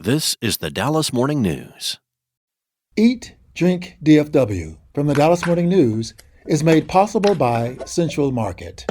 This is the Dallas Morning News. Eat, Drink, DFW from the Dallas Morning News is made possible by Central Market.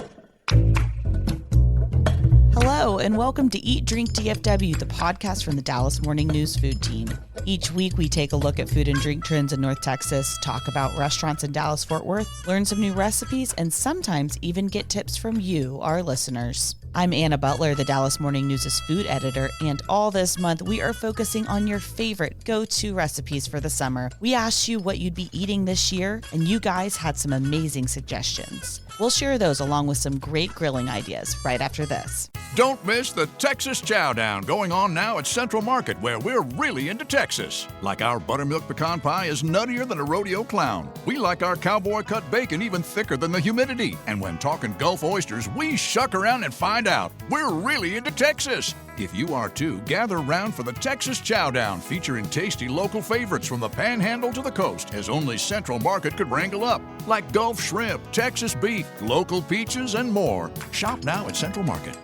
Hello, and welcome to Eat, Drink, DFW, the podcast from the Dallas Morning News food team. Each week, we take a look at food and drink trends in North Texas, talk about restaurants in Dallas-Fort Worth, learn some new recipes, and sometimes even get tips from you, our listeners. I'm Anna Butler, the Dallas Morning News' food editor, and all this month, we are focusing on your favorite go-to recipes for the summer. We asked you what you'd be eating this year, and you guys had some amazing suggestions. We'll share those along with some great grilling ideas right after this. Don't miss the Texas Chowdown going on now at Central Market, where we're really into Texas. Like our buttermilk pecan pie is nuttier than a rodeo clown. We like our cowboy cut bacon even thicker than the humidity. And when talking Gulf oysters, we shuck around and find out. We're really into Texas. If you are too, gather round for the Texas Chowdown, featuring tasty local favorites from the Panhandle to the coast, as only Central Market could wrangle up, like Gulf shrimp, Texas beef, local peaches, and more. Shop now at Central Market.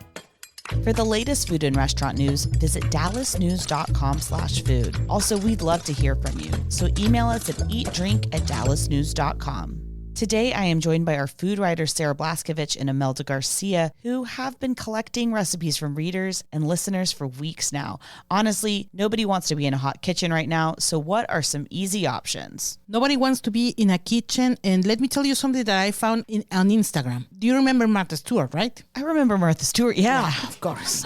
For the latest food and restaurant news, visit dallasnews.com/food. Also, we'd love to hear from you, so email us at eatdrink@dallasnews.com. Today, I am joined by our food writer, Sarah Blaskovich and Imelda Garcia, who have been collecting recipes from readers and listeners for weeks now. Honestly, nobody wants to be in a hot kitchen right now, so what are some easy options? Nobody wants to be in a kitchen, and let me tell you something that I found on Instagram. Do you remember Martha Stewart, right? I remember Martha Stewart, yeah. Of course.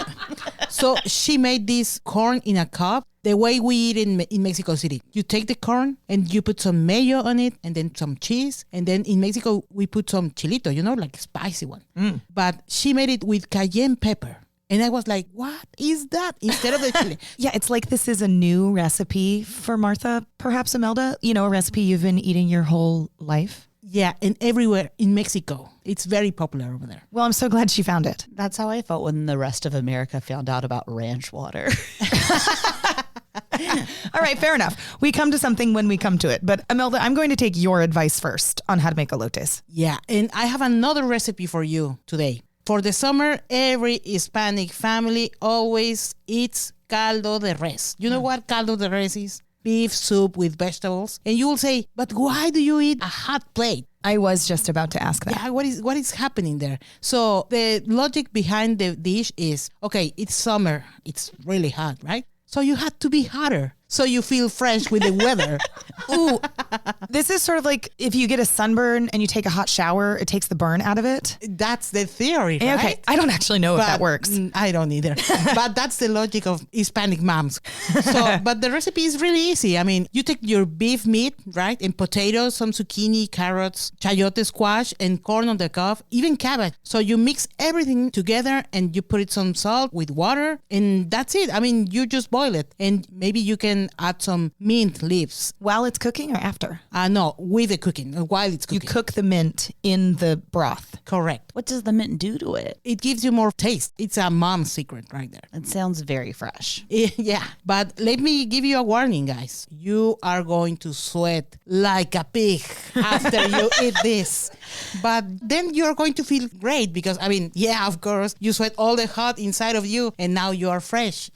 So she made this corn in a cup, the way we eat in Mexico City. You take the corn and you put some mayo on it and then some cheese. And then in Mexico, we put some chilito, like a spicy one. But she made it with cayenne pepper. And I was like, what is that? Instead of the chili. Yeah, it's like this is a new recipe for Martha, perhaps, Imelda. A recipe you've been eating your whole life. Yeah, and everywhere in Mexico. It's very popular over there. Well, I'm so glad she found it. That's how I felt when the rest of America found out about ranch water. All right, fair enough. We come to something when we come to it. But Imelda, I'm going to take your advice first on how to make elotes. Yeah, and I have another recipe for you today. For the summer, every Hispanic family always eats caldo de res. You know what caldo de res is? Beef soup with vegetables. And you will say, but why do you eat a hot plate? I was just about to ask that. Yeah, what is happening there? So the logic behind the dish is, okay, it's summer. It's really hot, right? So you had to be hotter so you feel fresh with the weather. Ooh, this is sort of like if you get a sunburn and you take a hot shower, it takes the burn out of it. That's the theory, right? Okay, I don't actually know if that works. I don't either. But that's the logic of Hispanic moms. But the recipe is really easy. I mean, you take your beef meat, right? And potatoes, some zucchini, carrots, chayote squash, and corn on the cob, even cabbage. So you mix everything together and you put it some salt with water, and that's it. I mean, you just boil it. And maybe you can add some mint leaves. While it's cooking or after? No, with the cooking, while it's cooking. You cook the mint in the broth. Correct. What does the mint do to it? It gives you more taste. It's a mom's secret right there. It sounds very fresh. Yeah, but let me give you a warning, guys. You are going to sweat like a pig after you eat this. But then you're going to feel great because, yeah, of course, you sweat all the hot inside of you and now you are fresh.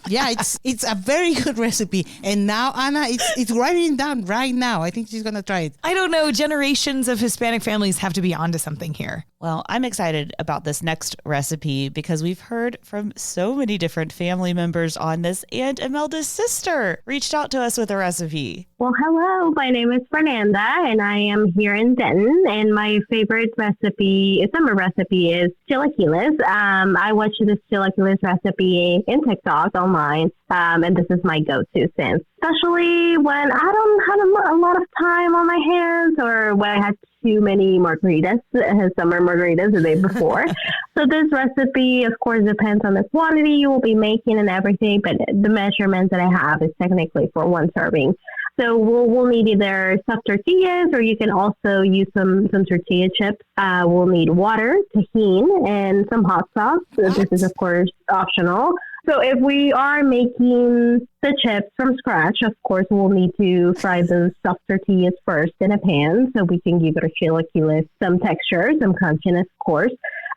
Yeah, it's a very good recipe. And now Anna, it's writing down right now. I think she's going to try it. I don't know. Generations of Hispanic families have to be onto something here. Well, I'm excited about this next recipe because we've heard from so many different family members on this, and Imelda's sister reached out to us with a recipe. Well, hello. My name is Fernanda, and I am here in Denton, and my favorite recipe, summer recipe, is chilaquiles. I watched this chilaquiles recipe in TikTok online, and this is my go-to since, especially when I don't have a lot of time on my hands or when I had too many margaritas, summer margaritas the day before. So this recipe, of course, depends on the quantity you will be making and everything, but the measurements that I have is technically for one serving. So we'll need either soft tortillas, or you can also use some tortilla chips. We'll need water, tahini, and some hot sauce. So this is, of course, optional. So if we are making the chips from scratch, of course, we'll need to fry those soft tortillas first in a pan so we can give it a chilaquiles some texture, some crunchiness, of course.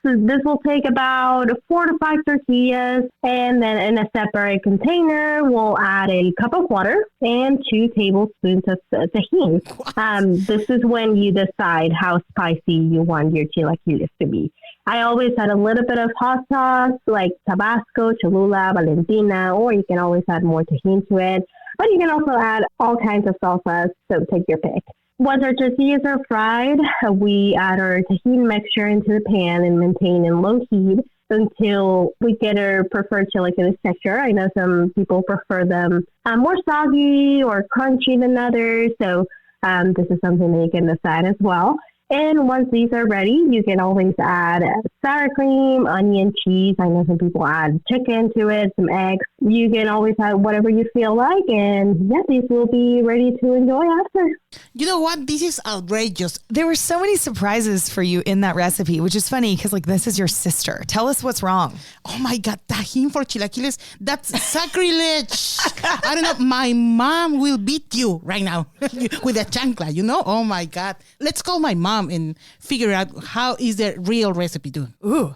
this will take about 4 to 5 tortillas, and then in a separate container, we'll add a cup of water and 2 tablespoons of tahini. This is when you decide how spicy you want your chilaquiles to be. I always add a little bit of hot sauce, like Tabasco, Cholula, Valentina, or you can always add more tahini to it. But you can also add all kinds of salsas, so take your pick. Once our tortillas are fried, we add our tahini mixture into the pan and maintain in low heat until we get our preferred chilaquiles texture. I know some people prefer them more soggy or crunchy than others, so this is something that you can decide as well. And once these are ready, you can always add sour cream, onion, cheese. I know some people add chicken to it, some eggs. You can always add whatever you feel like. And yeah, these will be ready to enjoy after. You know what? This is outrageous. There were so many surprises for you in that recipe, which is funny because this is your sister. Tell us what's wrong. Oh my God, tajin for chilaquiles. That's sacrilege. I don't know. My mom will beat you right now with a chancla, Oh my God. Let's call my mom and figure out how is the real recipe doing. Ooh.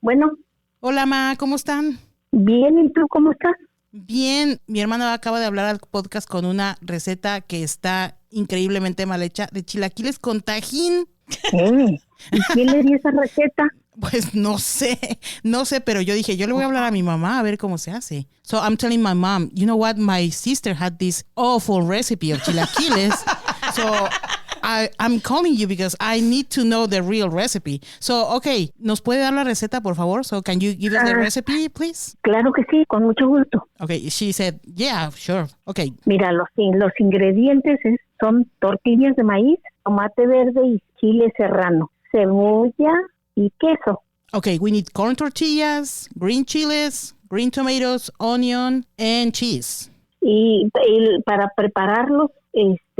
Bueno. Hola, Ma, ¿cómo están? Bien, ¿y tú cómo estás? Bien, mi hermano acaba de hablar al podcast con una receta que está increíblemente mal hecha de chilaquiles con tajín. ¿Y quién le dio esa receta? Pues no sé, pero yo dije, yo le voy a hablar a mi mamá a ver cómo se hace. So I'm telling my mom, you know what? My sister had this awful recipe of chilaquiles. So I'm calling you because I need to know the real recipe. So, okay, ¿nos puede dar la receta, por favor? So can you give us the recipe, please? Claro que sí, con mucho gusto. Okay, she said, yeah, sure. Okay. Mira, los ingredientes son tortillas de maíz, tomate verde y chile serrano, cebolla y queso. Okay, we need corn tortillas, green chiles, green tomatoes, onion, and cheese. Y para prepararlos,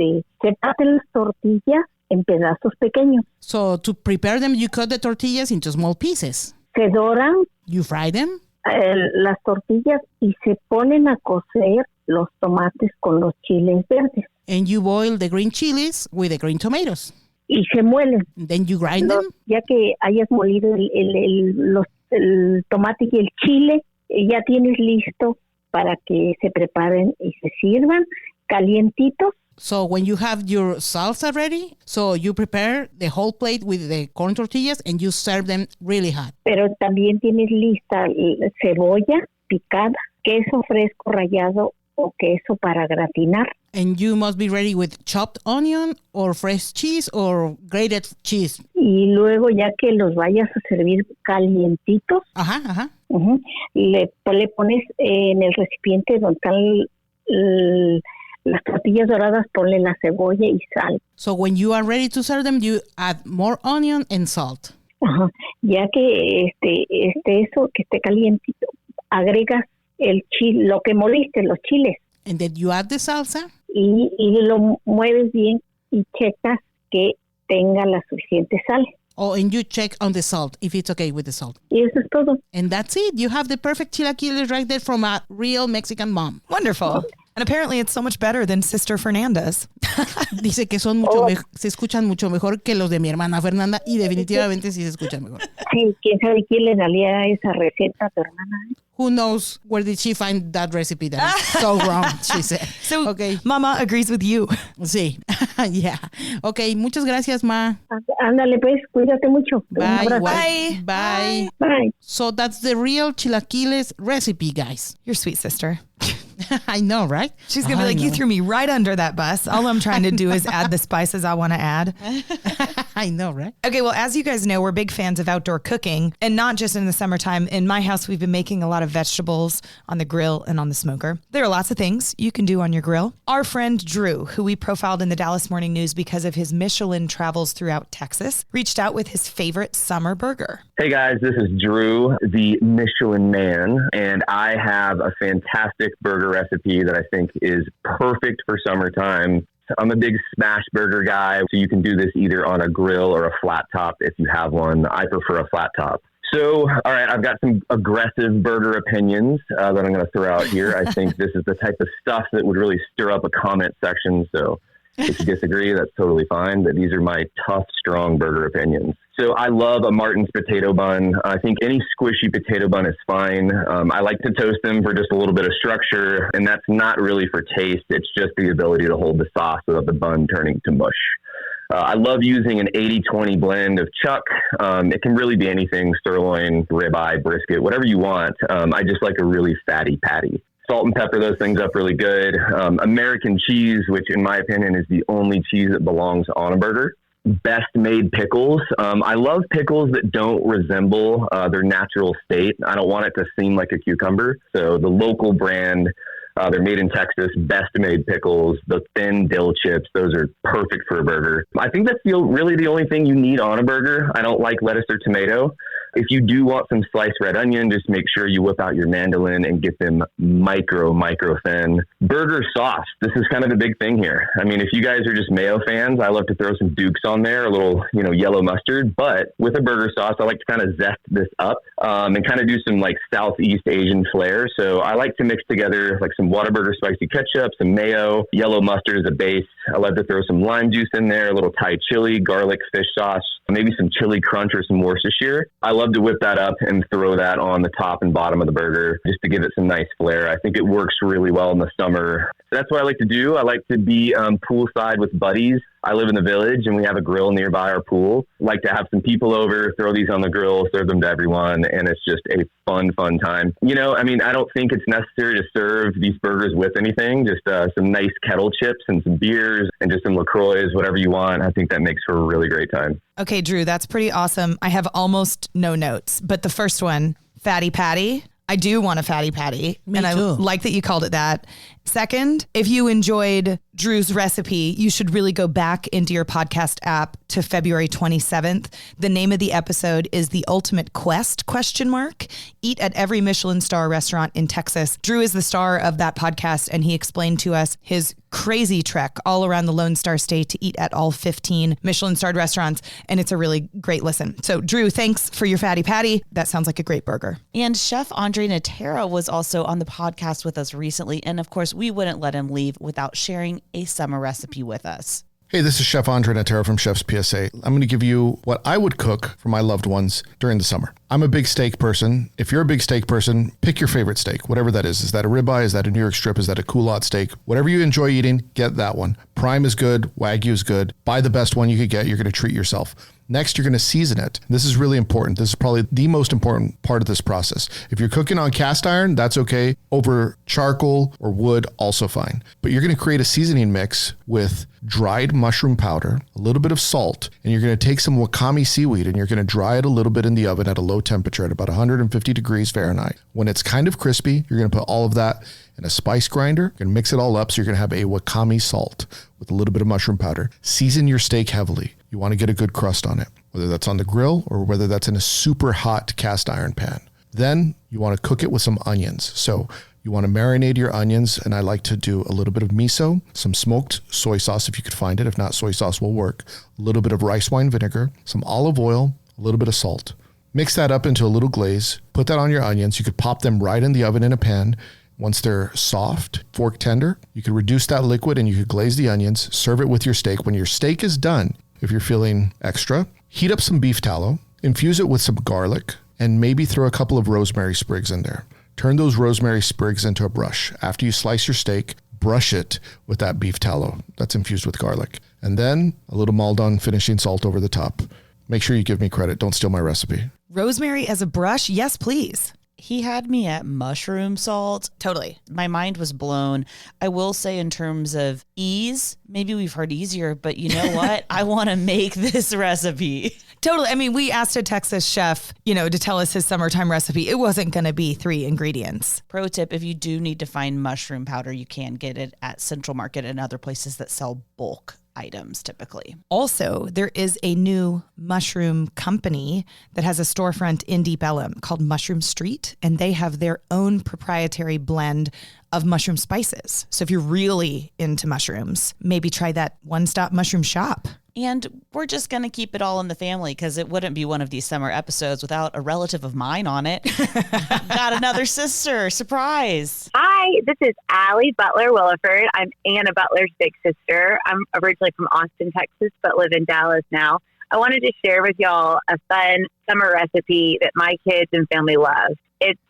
se parten las tortillas en pedazos pequeños. So to prepare them, you cut the tortillas into small pieces. Se doran. You fry them. Las tortillas y se ponen a cocer los tomates con los chiles verdes. And you boil the green chilies with the green tomatoes. Y se muelen. Then you grind them. Ya que hayas molido el tomate y el chile, ya tienes listo para que se preparen y se sirvan calientitos. So when you have your salsa ready, so you prepare the whole plate with the corn tortillas and you serve them really hot. Pero también tienes lista cebolla picada, queso fresco rallado o queso para gratinar. And you must be ready with chopped onion or fresh cheese or grated cheese. Y luego ya que los vayas a servir calientitos, le pones en el recipiente donde están las tortillas doradas, ponle la cebolla y sal. So when you are ready to serve them, you add more onion and salt. Ya que eso que esté calientito, agregas el chile, lo que moliste, los chiles. And then you add the salsa. Y lo mueves bien y checas que tenga la suficiente sal. Oh, and you check on the salt, if it's okay with the salt. Y eso es todo. And that's it. You have the perfect chilaquiles right there from a real Mexican mom. Wonderful. And apparently it's so much better than Sister Fernanda's. Dice que son se escuchan mucho mejor que los de mi hermana Fernanda y definitivamente sí se escuchan mejor. Sí, quién sabe quién le daría esa receta a tu hermana. Who knows where did she find that recipe that is so wrong, she said. So, okay. Mama agrees with you. Sí, yeah. Okay, muchas gracias, Ma. Ándale, pues, cuídate mucho. Bye. Bye. Bye. Bye. So that's the real chilaquiles recipe, guys. Your sweet sister. I know, right? She's going to be like, you threw me right under that bus. All I'm trying to do is add the spices I want to add. I know, right? Okay, well, as you guys know, we're big fans of outdoor cooking, and not just in the summertime. In my house, we've been making a lot of vegetables on the grill and on the smoker. There are lots of things you can do on your grill. Our friend Drew, who we profiled in the Dallas Morning News because of his Michelin travels throughout Texas, reached out with his favorite summer burger. Hey guys, this is Drew, the Michelin Man, and I have a fantastic burger recipe that I think is perfect for summertime. I'm a big smash burger guy, so you can do this either on a grill or a flat top if you have one. I prefer a flat top. So, all right, I've got some aggressive burger opinions that I'm going to throw out here. I think this is the type of stuff that would really stir up a comment section, so If you disagree, that's totally fine. But these are my tough, strong burger opinions. So I love a Martin's potato bun. I think any squishy potato bun is fine. I like to toast them for just a little bit of structure, and that's not really for taste. It's just the ability to hold the sauce without the bun turning to mush. I love using an 80-20 blend of chuck. It can really be anything, sirloin, ribeye, brisket, whatever you want. I just like a really fatty patty. Salt and pepper those things up really good. American cheese, which in my opinion is the only cheese that belongs on a burger. Best made pickles. I love pickles that don't resemble their natural state. I don't want it to seem like a cucumber. So the local brand, they're made in Texas, best made pickles, the thin dill chips, those are perfect for a burger. I think that's really the only thing you need on a burger. I don't like lettuce or tomato. If you do want some sliced red onion, just make sure you whip out your mandolin and get them micro thin. Burger sauce. This is kind of the big thing here. I mean, if you guys are just mayo fans, I love to throw some Dukes on there, a little, yellow mustard. But with a burger sauce, I like to kind of zest this up and kind of do some like Southeast Asian flair. So I like to mix together like some Whataburger spicy ketchup, some mayo, yellow mustard as a base. I love to throw some lime juice in there, a little Thai chili, garlic, fish sauce, maybe some chili crunch or some Worcestershire. I love to whip that up and throw that on the top and bottom of the burger just to give it some nice flair. I think it works really well in the summer. That's what I like to do. I like to be poolside with buddies. I live in the village and we have a grill nearby our pool. Like to have some people over, throw these on the grill, serve them to everyone. And it's just a fun time. I don't think it's necessary to serve these burgers with anything, just some nice kettle chips and some beers and just some LaCroix, whatever you want. I think that makes for a really great time. Okay, Drew, that's pretty awesome. I have almost no notes, but the first one, fatty patty. I do want a fatty patty. Me and too. I like that you called it that. Second, if you enjoyed Drew's recipe, you should really go back into your podcast app to February 27th. The name of the episode is The Ultimate Quest, ? Eat at every Michelin star restaurant in Texas. Drew is the star of that podcast, and he explained to us his crazy trek all around the Lone Star State to eat at all 15 Michelin starred restaurants. And it's a really great listen. So Drew, thanks for your fatty patty. That sounds like a great burger. And Chef André Natera was also on the podcast with us recently. And of course, we wouldn't let him leave without sharing a summer recipe with us. Hey, this is Chef André Natera from Chef's PSA. I'm going to give you what I would cook for my loved ones during the summer. I'm a big steak person. If you're a big steak person, pick your favorite steak, whatever that is. Is that a ribeye? Is that a New York strip? Is that a culotte steak? Whatever you enjoy eating, get that one. Prime is good. Wagyu is good. Buy the best one you could get. You're going to treat yourself. Next, you're going to season it. This is really important. This is probably the most important part of this process. If you're cooking on cast iron, that's okay. Over charcoal or wood, also fine. But you're going to create a seasoning mix with dried mushroom powder, a little bit of salt, and you're going to take some wakame seaweed and you're going to dry it a little bit in the oven at a low temperature at about 150 degrees Fahrenheit. When it's kind of crispy, you're going to put all of that in a spice grinder. You're going to mix it all up. So you're going to have a wakame salt with a little bit of mushroom powder. Season your steak heavily. You want to get a good crust on it, whether that's on the grill or whether that's in a super hot cast iron pan. Then you want to cook it with some onions. So you want to marinate your onions, and I like to do a little bit of miso, some smoked soy sauce if you could find it. If not, soy sauce will work. A little bit of rice wine vinegar, some olive oil, a little bit of salt. Mix that up into a little glaze. Put that on your onions. You could pop them right in the oven in a pan. Once they're soft, fork tender, you could reduce that liquid and you could glaze the onions, serve it with your steak. When your steak is done, if you're feeling extra, heat up some beef tallow, infuse it with some garlic, and maybe throw a couple of rosemary sprigs in there. Turn those rosemary sprigs into a brush. After you slice your steak, brush it with that beef tallow that's infused with garlic. And then a little Maldon finishing salt over the top. Make sure you give me credit. Don't steal my recipe. Rosemary as a brush? Yes, please. He had me at mushroom salt. Totally. My mind was blown. I will say in terms of ease, maybe we've heard easier, but you know what? I want to make this recipe. Totally. I mean, we asked a Texas chef, to tell us his summertime recipe. It wasn't going to be 3 ingredients. Pro tip, if you do need to find mushroom powder, you can get it at Central Market and other places that sell bulk items typically. Also, there is a new mushroom company that has a storefront in Deep Ellum called Mushroom Street, and they have their own proprietary blend of mushroom spices. So if you're really into mushrooms, maybe try that one-stop mushroom shop. And we're just going to keep it all in the family because it wouldn't be one of these summer episodes without a relative of mine on it. Got another sister. Surprise. Hi, this is Allie Butler Williford. I'm Anna Butler's big sister. I'm originally from Austin, Texas, but live in Dallas now. I wanted to share with y'all a fun summer recipe that my kids and family love. It's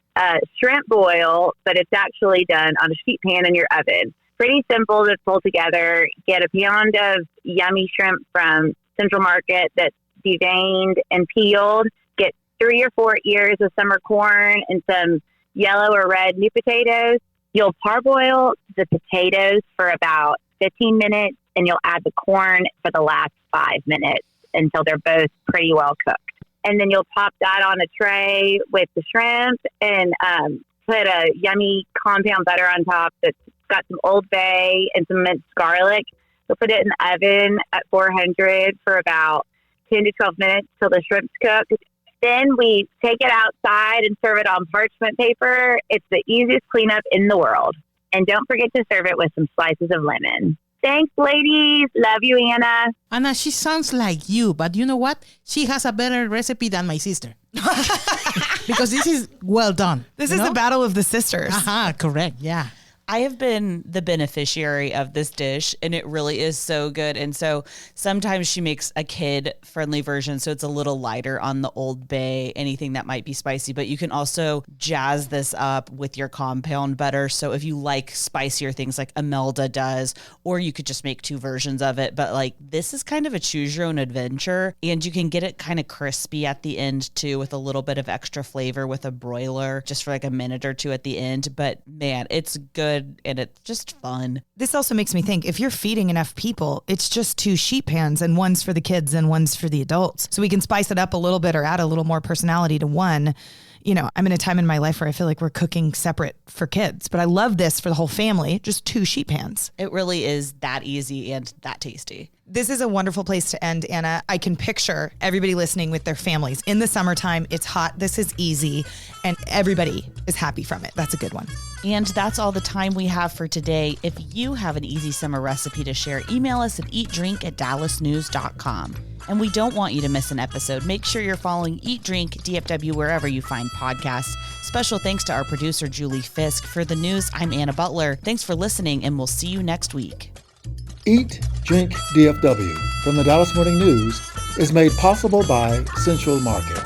shrimp boil, but it's actually done on a sheet pan in your oven. Pretty simple to pull together. Get a pound of yummy shrimp from Central Market that's deveined and peeled. Get 3 or 4 ears of summer corn and some yellow or red new potatoes. You'll parboil the potatoes for about 15 minutes, and you'll add the corn for the last 5 minutes until they're both pretty well cooked. And then you'll pop that on a tray with the shrimp and put a yummy compound butter on top that's got some Old Bay and some minced garlic. You'll put it in the oven at 400 for about 10 to 12 minutes till the shrimp's cooked. Then we take it outside and serve it on parchment paper. It's the easiest cleanup in the world. And don't forget to serve it with some slices of lemon. Thanks, ladies. Love you, Anna. Anna, she sounds like you, but you know what? She has a better recipe than my sister. Because this is well done. This is the battle of the sisters. Correct. Yeah. I have been the beneficiary of this dish, and it really is so good. And so sometimes she makes a kid-friendly version, so it's a little lighter on the Old Bay, anything that might be spicy. But you can also jazz this up with your compound butter. So if you like spicier things like Imelda does, or you could just make 2 versions of it. But like this is kind of a choose your own adventure, and you can get it kind of crispy at the end too with a little bit of extra flavor with a broiler just for like a minute or 2 at the end. But man, it's good. And it's just fun. This also makes me think, if you're feeding enough people, it's just 2 sheet pans, and one's for the kids and one's for the adults. So we can spice it up a little bit or add a little more personality to one. You know, I'm in a time in my life where I feel like we're cooking separate for kids, but I love this for the whole family, just 2 sheet pans. It really is that easy and that tasty. This is a wonderful place to end, Anna. I can picture everybody listening with their families. In the summertime, it's hot, this is easy, and everybody is happy from it. That's a good one. And that's all the time we have for today. If you have an easy summer recipe to share, email us at eatdrink@dallasnews.com. And we don't want you to miss an episode. Make sure you're following Eat Drink DFW wherever you find podcasts. Special thanks to our producer, Julie Fisk. For the news, I'm Anna Butler. Thanks for listening, and we'll see you next week. Eat, Drink, DFW from the Dallas Morning News is made possible by Central Market.